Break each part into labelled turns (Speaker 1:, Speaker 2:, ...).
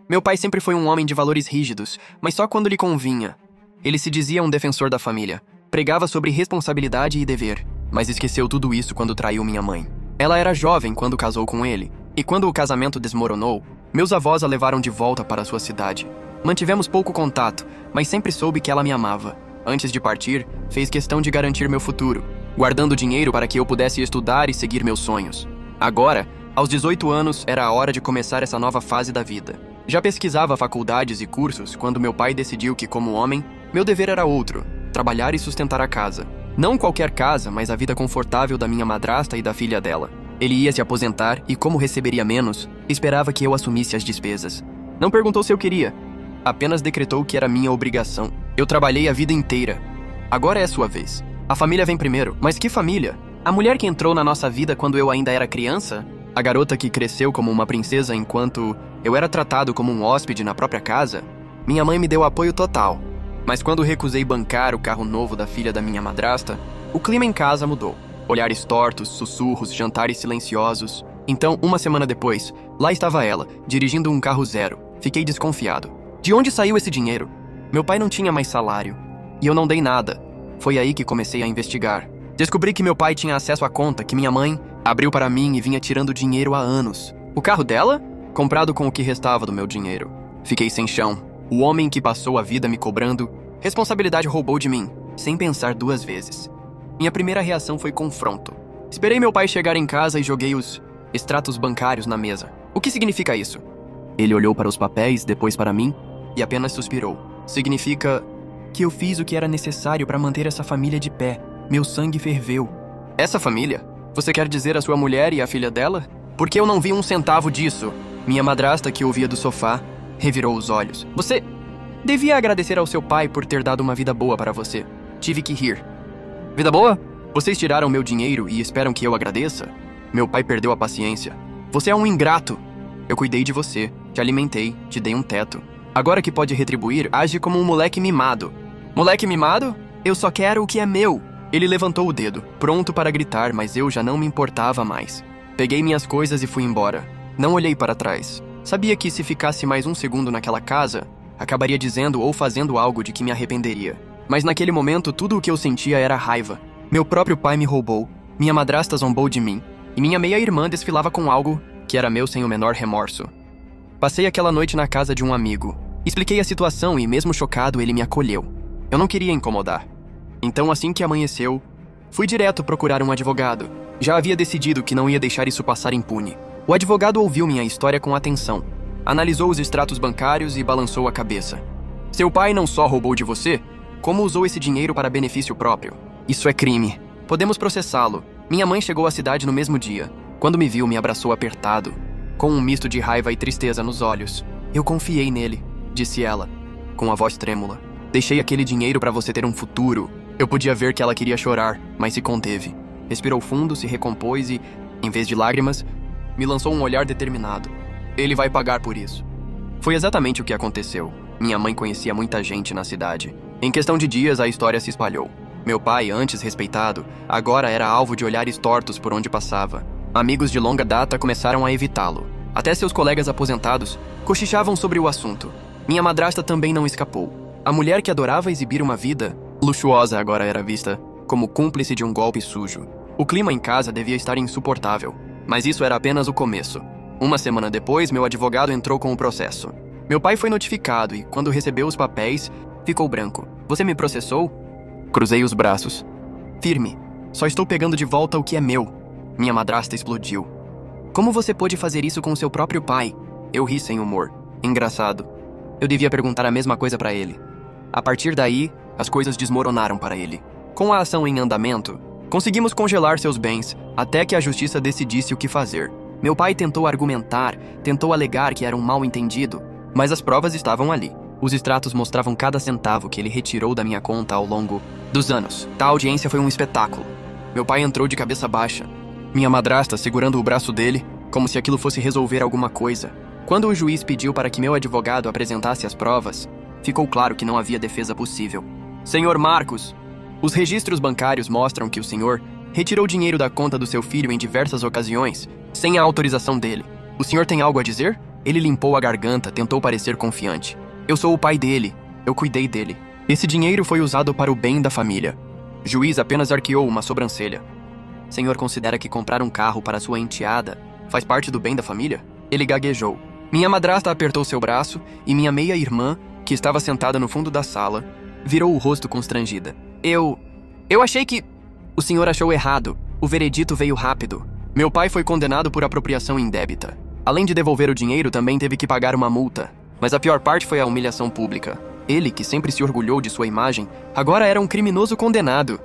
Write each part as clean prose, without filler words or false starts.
Speaker 1: Meu pai sempre foi um homem de valores rígidos, mas só quando lhe convinha. Ele se dizia um defensor da família, pregava sobre responsabilidade e dever, mas esqueceu tudo isso quando traiu minha mãe. Ela era jovem quando casou com ele, e quando o casamento desmoronou, meus avós a levaram de volta para sua cidade. Mantivemos pouco contato, mas sempre soube que ela me amava. Antes de partir, fez questão de garantir meu futuro, guardando dinheiro para que eu pudesse estudar e seguir meus sonhos. Agora, aos 18 anos, era a hora de começar essa nova fase da vida. Já pesquisava faculdades e cursos quando meu pai decidiu que, como homem, meu dever era outro: trabalhar e sustentar a casa. Não qualquer casa, mas a vida confortável da minha madrasta e da filha dela. Ele ia se aposentar e, como receberia menos, esperava que eu assumisse as despesas. Não perguntou se eu queria, apenas decretou que era minha obrigação. Eu trabalhei a vida inteira. Agora é sua vez. A família vem primeiro. Mas que família? A mulher que entrou na nossa vida quando eu ainda era criança? A garota que cresceu como uma princesa enquanto eu era tratado como um hóspede na própria casa? Minha mãe me deu apoio total. Mas quando recusei bancar o carro novo da filha da minha madrasta, o clima em casa mudou. Olhares tortos, sussurros, jantares silenciosos. Então, uma semana depois, lá estava ela, dirigindo um carro zero. Fiquei desconfiado. De onde saiu esse dinheiro? Meu pai não tinha mais salário. E eu não dei nada. Foi aí que comecei a investigar. Descobri que meu pai tinha acesso à conta que minha mãe abriu para mim e vinha tirando dinheiro há anos. O carro dela? Comprado com o que restava do meu dinheiro. Fiquei sem chão. O homem que passou a vida me cobrando responsabilidade roubou de mim, sem pensar duas vezes. Minha primeira reação foi confronto. Esperei meu pai chegar em casa e joguei os extratos bancários na mesa. O que significa isso? Ele olhou para os papéis, depois para mim, e apenas suspirou. Significa que eu fiz o que era necessário para manter essa família de pé. Meu sangue ferveu. Essa família? Você quer dizer a sua mulher e a filha dela? Porque eu não vi um centavo disso. Minha madrasta, que ouvia do sofá, revirou os olhos. Você devia agradecer ao seu pai por ter dado uma vida boa para você. Tive que rir. Vida boa? Vocês tiraram meu dinheiro e esperam que eu agradeça? Meu pai perdeu a paciência. Você é um ingrato. Eu cuidei de você, te alimentei, te dei um teto. Agora que pode retribuir, age como um moleque mimado. Moleque mimado? Eu só quero o que é meu. Ele levantou o dedo, pronto para gritar, mas eu já não me importava mais. Peguei minhas coisas e fui embora. Não olhei para trás. Sabia que se ficasse mais um segundo naquela casa, acabaria dizendo ou fazendo algo de que me arrependeria. Mas naquele momento, tudo o que eu sentia era raiva. Meu próprio pai me roubou, minha madrasta zombou de mim, e minha meia-irmã desfilava com algo que era meu sem o menor remorso. Passei aquela noite na casa de um amigo. Expliquei a situação e, mesmo chocado, ele me acolheu. Eu não queria incomodar. Então, assim que amanheceu, fui direto procurar um advogado. Já havia decidido que não ia deixar isso passar impune. O advogado ouviu minha história com atenção, analisou os extratos bancários e balançou a cabeça. Seu pai não só roubou de você, como usou esse dinheiro para benefício próprio. Isso é crime. Podemos processá-lo. Minha mãe chegou à cidade no mesmo dia. Quando me viu, me abraçou apertado, com um misto de raiva e tristeza nos olhos. Eu confiei nele, disse ela, com a voz trêmula. Deixei aquele dinheiro para você ter um futuro. Eu podia ver que ela queria chorar, mas se conteve. Respirou fundo, se recompôs e, em vez de lágrimas, me lançou um olhar determinado. Ele vai pagar por isso. Foi exatamente o que aconteceu. Minha mãe conhecia muita gente na cidade. Em questão de dias, a história se espalhou. Meu pai, antes respeitado, agora era alvo de olhares tortos por onde passava. Amigos de longa data começaram a evitá-lo. Até seus colegas aposentados cochichavam sobre o assunto. Minha madrasta também não escapou. A mulher que adorava exibir uma vida luxuosa agora era vista como cúmplice de um golpe sujo. O clima em casa devia estar insuportável, mas isso era apenas o começo. Uma semana depois, meu advogado entrou com o processo. Meu pai foi notificado e, quando recebeu os papéis, ficou branco. Você me processou? Cruzei os braços. Firme. Só estou pegando de volta o que é meu. Minha madrasta explodiu. Como você pôde fazer isso com seu próprio pai? Eu ri sem humor. Engraçado. Eu devia perguntar a mesma coisa para ele. A partir daí, as coisas desmoronaram para ele. Com a ação em andamento, conseguimos congelar seus bens até que a justiça decidisse o que fazer. Meu pai tentou argumentar, tentou alegar que era um mal-entendido, mas as provas estavam ali. Os extratos mostravam cada centavo que ele retirou da minha conta ao longo dos anos. A audiência foi um espetáculo. Meu pai entrou de cabeça baixa, minha madrasta segurando o braço dele, como se aquilo fosse resolver alguma coisa. Quando o juiz pediu para que meu advogado apresentasse as provas, ficou claro que não havia defesa possível. Senhor Marcos, os registros bancários mostram que o senhor retirou dinheiro da conta do seu filho em diversas ocasiões, sem a autorização dele. O senhor tem algo a dizer? Ele limpou a garganta, tentou parecer confiante. Eu sou o pai dele. Eu cuidei dele. Esse dinheiro foi usado para o bem da família. O juiz apenas arqueou uma sobrancelha. Senhor considera que comprar um carro para sua enteada faz parte do bem da família? Ele gaguejou. Minha madrasta apertou seu braço e minha meia-irmã, que estava sentada no fundo da sala, virou o rosto constrangida. Eu achei que... O senhor achou errado. O veredito veio rápido. Meu pai foi condenado por apropriação indébita. Além de devolver o dinheiro, também teve que pagar uma multa. Mas a pior parte foi a humilhação pública. Ele, que sempre se orgulhou de sua imagem, agora era um criminoso condenado.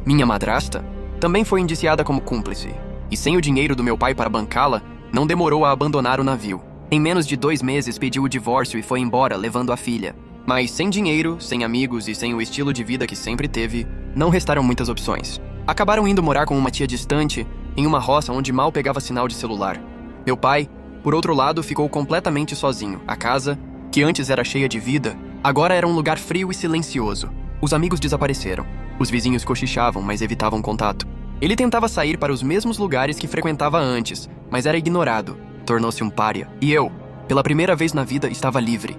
Speaker 1: Minha madrasta também foi indiciada como cúmplice. E sem o dinheiro do meu pai para bancá-la, não demorou a abandonar o navio. Em menos de 2 meses pediu o divórcio e foi embora, levando a filha. Mas sem dinheiro, sem amigos e sem o estilo de vida que sempre teve, não restaram muitas opções. Acabaram indo morar com uma tia distante, em uma roça onde mal pegava sinal de celular. Meu pai, por outro lado, ficou completamente sozinho. A casa, que antes era cheia de vida, agora era um lugar frio e silencioso. Os amigos desapareceram. Os vizinhos cochichavam, mas evitavam contato. Ele tentava sair para os mesmos lugares que frequentava antes, mas era ignorado. Tornou-se um pária. E eu, pela primeira vez na vida, estava livre.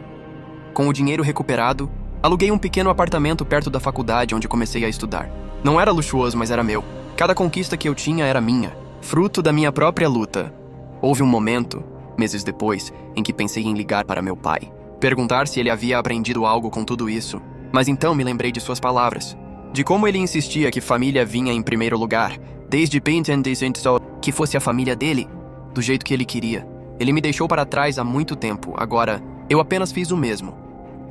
Speaker 1: Com o dinheiro recuperado, aluguei um pequeno apartamento perto da faculdade onde comecei a estudar. Não era luxuoso, mas era meu. Cada conquista que eu tinha era minha, fruto da minha própria luta. Houve um momento, meses depois, em que pensei em ligar para meu pai, perguntar se ele havia aprendido algo com tudo isso. Mas então me lembrei de suas palavras, de como ele insistia que família vinha em primeiro lugar, desde que fosse a família dele, do jeito que ele queria. Ele me deixou para trás há muito tempo, agora eu apenas fiz o mesmo.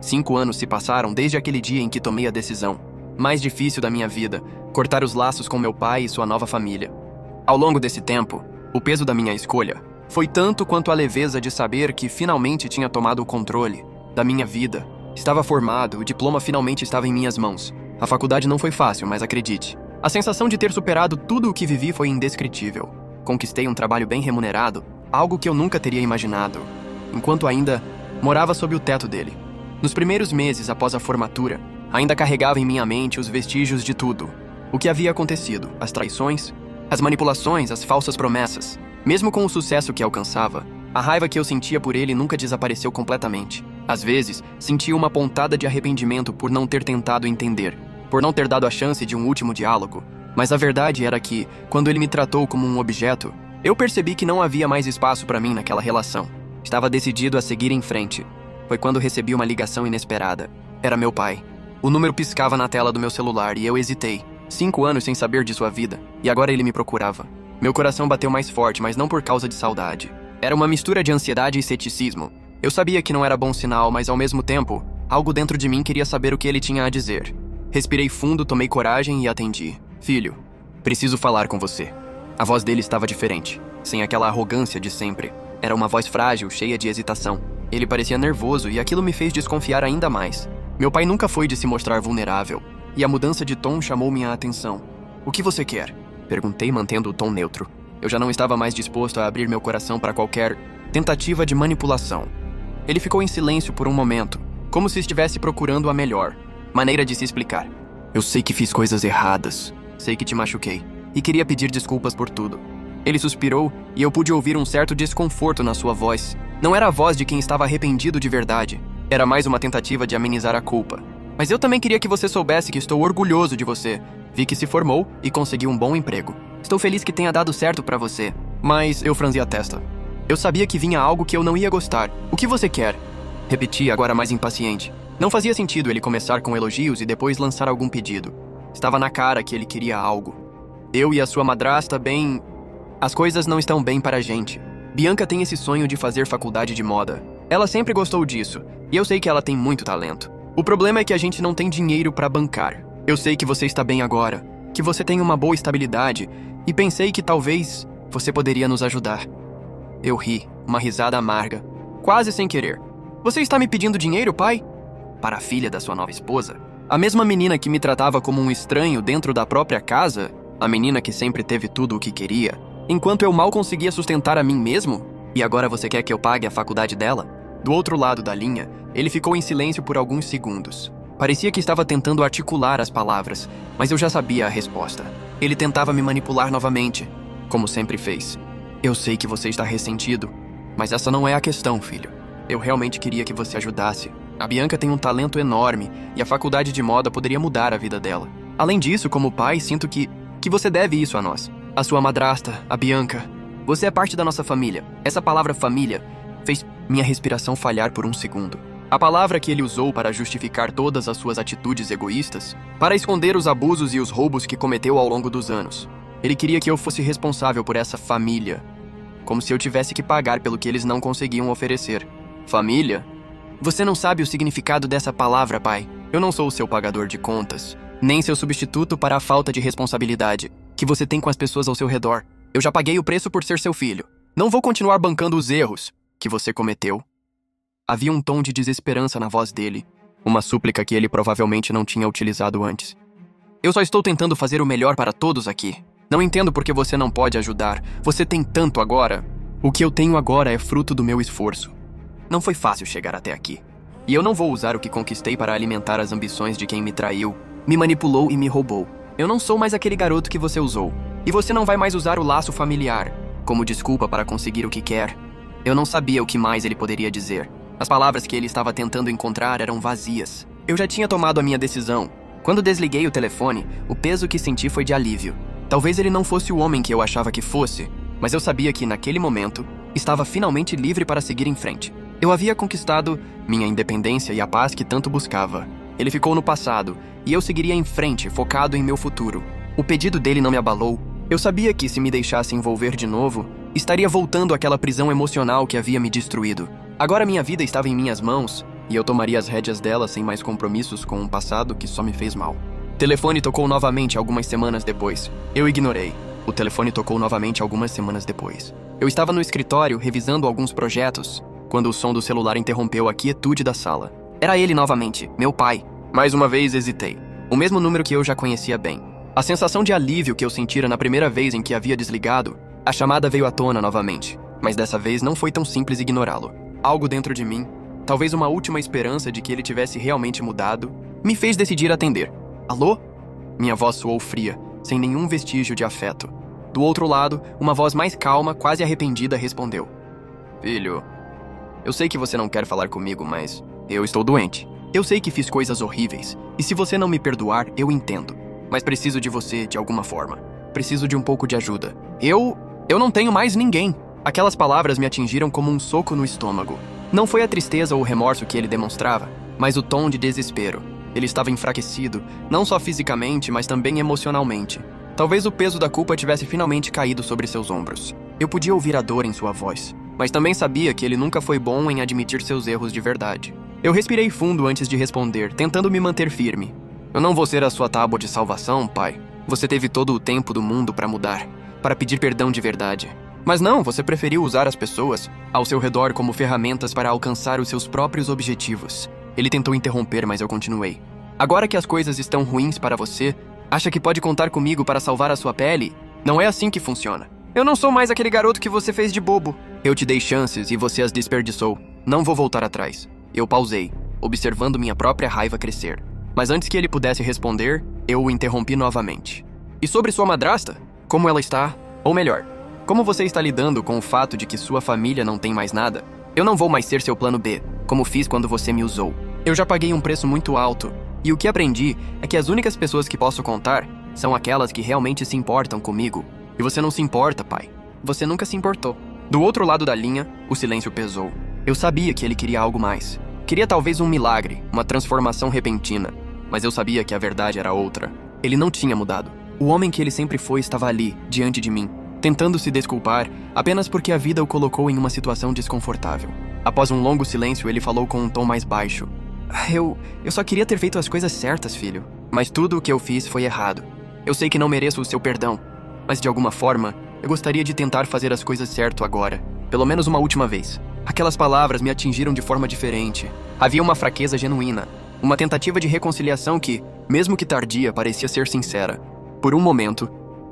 Speaker 1: 5 anos se passaram desde aquele dia em que tomei a decisão mais difícil da minha vida, cortar os laços com meu pai e sua nova família. Ao longo desse tempo, o peso da minha escolha foi tanto quanto a leveza de saber que finalmente tinha tomado o controle da minha vida. Estava formado, o diploma finalmente estava em minhas mãos. A faculdade não foi fácil, mas acredite, a sensação de ter superado tudo o que vivi foi indescritível. Conquistei um trabalho bem remunerado, algo que eu nunca teria imaginado, enquanto ainda morava sob o teto dele. Nos primeiros meses após a formatura, ainda carregava em minha mente os vestígios de tudo. O que havia acontecido, as traições, as manipulações, as falsas promessas. Mesmo com o sucesso que alcançava, a raiva que eu sentia por ele nunca desapareceu completamente. Às vezes, sentia uma pontada de arrependimento por não ter tentado entender, por não ter dado a chance de um último diálogo. Mas a verdade era que, quando ele me tratou como um objeto, eu percebi que não havia mais espaço para mim naquela relação. Estava decidido a seguir em frente. Foi quando recebi uma ligação inesperada. Era meu pai. O número piscava na tela do meu celular e eu hesitei. 5 anos sem saber de sua vida, e agora ele me procurava. Meu coração bateu mais forte, mas não por causa de saudade. Era uma mistura de ansiedade e ceticismo. Eu sabia que não era bom sinal, mas ao mesmo tempo, algo dentro de mim queria saber o que ele tinha a dizer. Respirei fundo, tomei coragem e atendi. Filho, preciso falar com você. A voz dele estava diferente, sem aquela arrogância de sempre. Era uma voz frágil, cheia de hesitação. Ele parecia nervoso e aquilo me fez desconfiar ainda mais. Meu pai nunca foi de se mostrar vulnerável, e a mudança de tom chamou minha atenção. O que você quer? Perguntei, mantendo o tom neutro. Eu já não estava mais disposto a abrir meu coração para qualquer tentativa de manipulação. Ele ficou em silêncio por um momento, como se estivesse procurando a melhor maneira de se explicar. Eu sei que fiz coisas erradas, sei que te machuquei, e queria pedir desculpas por tudo. Ele suspirou e eu pude ouvir um certo desconforto na sua voz. Não era a voz de quem estava arrependido de verdade. Era mais uma tentativa de amenizar a culpa. Mas eu também queria que você soubesse que estou orgulhoso de você. Vi que se formou e conseguiu um bom emprego. Estou feliz que tenha dado certo pra você. Mas eu franzi a testa. Eu sabia que vinha algo que eu não ia gostar. O que você quer? Repeti, agora mais impaciente. Não fazia sentido ele começar com elogios e depois lançar algum pedido. Estava na cara que ele queria algo. Eu e a sua madrasta, bem... As coisas não estão bem para a gente. Bianca tem esse sonho de fazer faculdade de moda. Ela sempre gostou disso, e eu sei que ela tem muito talento. O problema é que a gente não tem dinheiro para bancar. Eu sei que você está bem agora, que você tem uma boa estabilidade, e pensei que talvez você poderia nos ajudar. Eu ri, uma risada amarga, quase sem querer. Você está me pedindo dinheiro, pai? Para a filha da sua nova esposa? A mesma menina que me tratava como um estranho dentro da própria casa? A menina que sempre teve tudo o que queria, enquanto eu mal conseguia sustentar a mim mesmo? E agora você quer que eu pague a faculdade dela? Do outro lado da linha, ele ficou em silêncio por alguns segundos. Parecia que estava tentando articular as palavras, mas eu já sabia a resposta. Ele tentava me manipular novamente, como sempre fez. Eu sei que você está ressentido, Mas essa não é a questão, filho. Eu realmente queria que você ajudasse. A Bianca tem um talento enorme e a faculdade de moda poderia mudar a vida dela. Além disso, como pai, sinto que você deve isso a nós. A sua madrasta, a Bianca. Você é parte da nossa família. Essa palavra família fez minha respiração falhar por um segundo. A palavra que ele usou para justificar todas as suas atitudes egoístas, para esconder os abusos e os roubos que cometeu ao longo dos anos. Ele queria que eu fosse responsável por essa família, como se eu tivesse que pagar pelo que eles não conseguiam oferecer. Família? Você não sabe o significado dessa palavra, pai. Eu não sou o seu pagador de contas, nem seu substituto para a falta de responsabilidade que você tem com as pessoas ao seu redor. Eu já paguei o preço por ser seu filho. Não vou continuar bancando os erros que você cometeu. Havia um tom de desesperança na voz dele, uma súplica que ele provavelmente não tinha utilizado antes. Eu só estou tentando fazer o melhor para todos aqui. Não entendo por que você não pode ajudar. Você tem tanto agora. O que eu tenho agora é fruto do meu esforço. Não foi fácil chegar até aqui. E eu não vou usar o que conquistei para alimentar as ambições de quem me traiu, me manipulou e me roubou. Eu não sou mais aquele garoto que você usou. E você não vai mais usar o laço familiar como desculpa para conseguir o que quer. Eu não sabia o que mais ele poderia dizer. As palavras que ele estava tentando encontrar eram vazias. Eu já tinha tomado a minha decisão. Quando desliguei o telefone, o peso que senti foi de alívio. Talvez ele não fosse o homem que eu achava que fosse, mas eu sabia que, naquele momento, estava finalmente livre para seguir em frente. Eu havia conquistado minha independência e a paz que tanto buscava. Ele ficou no passado, e eu seguiria em frente, focado em meu futuro. O pedido dele não me abalou. Eu sabia que, se me deixasse envolver de novo, estaria voltando àquela prisão emocional que havia me destruído. Agora minha vida estava em minhas mãos, e eu tomaria as rédeas dela sem mais compromissos com um passado que só me fez mal. O telefone tocou novamente algumas semanas depois. Eu ignorei. O telefone tocou novamente algumas semanas depois. Eu estava no escritório, revisando alguns projetos, quando o som do celular interrompeu a quietude da sala. Era ele novamente, meu pai. Mais uma vez hesitei. O mesmo número que eu já conhecia bem. A sensação de alívio que eu sentira na primeira vez em que havia desligado, a chamada veio à tona novamente, mas dessa vez não foi tão simples ignorá-lo. Algo dentro de mim, talvez uma última esperança de que ele tivesse realmente mudado, me fez decidir atender. Alô? Minha voz soou fria, sem nenhum vestígio de afeto. Do outro lado, uma voz mais calma, quase arrependida, respondeu. Filho, eu sei que você não quer falar comigo, mas eu estou doente. Eu sei que fiz coisas horríveis, e se você não me perdoar, eu entendo. Mas preciso de você de alguma forma. Preciso de um pouco de ajuda. Eu não tenho mais ninguém. Aquelas palavras me atingiram como um soco no estômago. Não foi a tristeza ou o remorso que ele demonstrava, mas o tom de desespero. Ele estava enfraquecido, não só fisicamente, mas também emocionalmente. Talvez o peso da culpa tivesse finalmente caído sobre seus ombros. Eu podia ouvir a dor em sua voz, mas também sabia que ele nunca foi bom em admitir seus erros de verdade. Eu respirei fundo antes de responder, tentando me manter firme. Eu não vou ser a sua tábua de salvação, pai. Você teve todo o tempo do mundo para mudar, para pedir perdão de verdade. Mas não, você preferiu usar as pessoas ao seu redor como ferramentas para alcançar os seus próprios objetivos. Ele tentou interromper, mas eu continuei. Agora que as coisas estão ruins para você, acha que pode contar comigo para salvar a sua pele? Não é assim que funciona. Eu não sou mais aquele garoto que você fez de bobo. Eu te dei chances e você as desperdiçou. Não vou voltar atrás. Eu pausei, observando minha própria raiva crescer. Mas antes que ele pudesse responder, eu o interrompi novamente. E sobre sua madrasta? Como ela está? Ou melhor, como você está lidando com o fato de que sua família não tem mais nada? Eu não vou mais ser seu plano B, como fiz quando você me usou. Eu já paguei um preço muito alto, e o que aprendi é que as únicas pessoas que posso contar são aquelas que realmente se importam comigo. E você não se importa, pai. Você nunca se importou. Do outro lado da linha, o silêncio pesou. Eu sabia que ele queria algo mais. Queria talvez um milagre, uma transformação repentina. Mas eu sabia que a verdade era outra. Ele não tinha mudado. O homem que ele sempre foi estava ali, diante de mim, tentando se desculpar apenas porque a vida o colocou em uma situação desconfortável. Após um longo silêncio, ele falou com um tom mais baixo. Eu só queria ter feito as coisas certas, filho. Mas tudo o que eu fiz foi errado. Eu sei que não mereço o seu perdão. Mas de alguma forma, eu gostaria de tentar fazer as coisas certo agora. Pelo menos uma última vez. Aquelas palavras me atingiram de forma diferente. Havia uma fraqueza genuína. Uma tentativa de reconciliação que, mesmo que tardia, parecia ser sincera. Por um momento,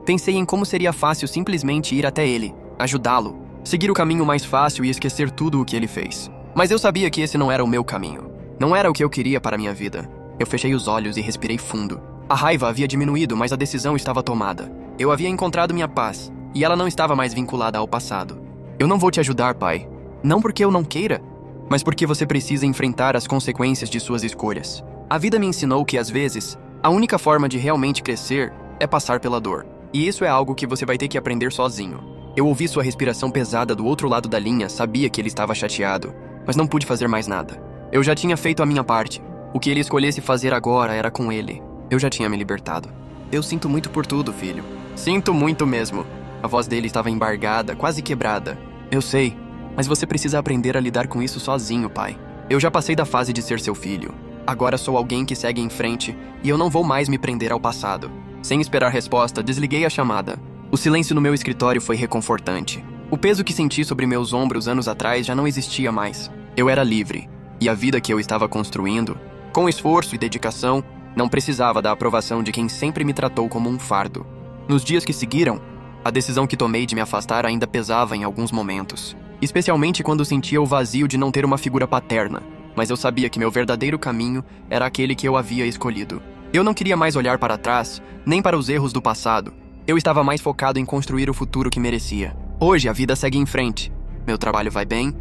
Speaker 1: pensei em como seria fácil simplesmente ir até ele, ajudá-lo, seguir o caminho mais fácil e esquecer tudo o que ele fez. Mas eu sabia que esse não era o meu caminho. Não era o que eu queria para minha vida. Eu fechei os olhos e respirei fundo. A raiva havia diminuído, mas a decisão estava tomada. Eu havia encontrado minha paz, e ela não estava mais vinculada ao passado. Eu não vou te ajudar, pai. Não porque eu não queira, mas porque você precisa enfrentar as consequências de suas escolhas. A vida me ensinou que, às vezes, a única forma de realmente crescer é passar pela dor. E isso é algo que você vai ter que aprender sozinho. Eu ouvi sua respiração pesada do outro lado da linha, sabia que ele estava chateado, mas não pude fazer mais nada. Eu já tinha feito a minha parte. O que ele escolhesse fazer agora era com ele. Eu já tinha me libertado. Eu sinto muito por tudo, filho. Sinto muito mesmo. A voz dele estava embargada, quase quebrada. Eu sei, mas você precisa aprender a lidar com isso sozinho, pai. Eu já passei da fase de ser seu filho. Agora sou alguém que segue em frente e eu não vou mais me prender ao passado. Sem esperar resposta, desliguei a chamada. O silêncio no meu escritório foi reconfortante. O peso que senti sobre meus ombros anos atrás já não existia mais. Eu era livre. E a vida que eu estava construindo, com esforço e dedicação, não precisava da aprovação de quem sempre me tratou como um fardo. Nos dias que seguiram, a decisão que tomei de me afastar ainda pesava em alguns momentos. Especialmente quando sentia o vazio de não ter uma figura paterna. Mas eu sabia que meu verdadeiro caminho era aquele que eu havia escolhido. Eu não queria mais olhar para trás, nem para os erros do passado. Eu estava mais focado em construir o futuro que merecia. Hoje a vida segue em frente. Meu trabalho vai bem,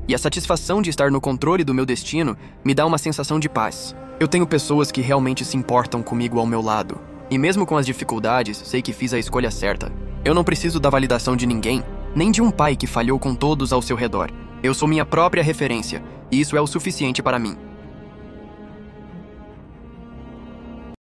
Speaker 1: e a satisfação de estar no controle do meu destino me dá uma sensação de paz. Eu tenho pessoas que realmente se importam comigo ao meu lado. E mesmo com as dificuldades, sei que fiz a escolha certa. Eu não preciso da validação de ninguém, nem de um pai que falhou com todos ao seu redor. Eu sou minha própria referência, e isso é o suficiente para mim.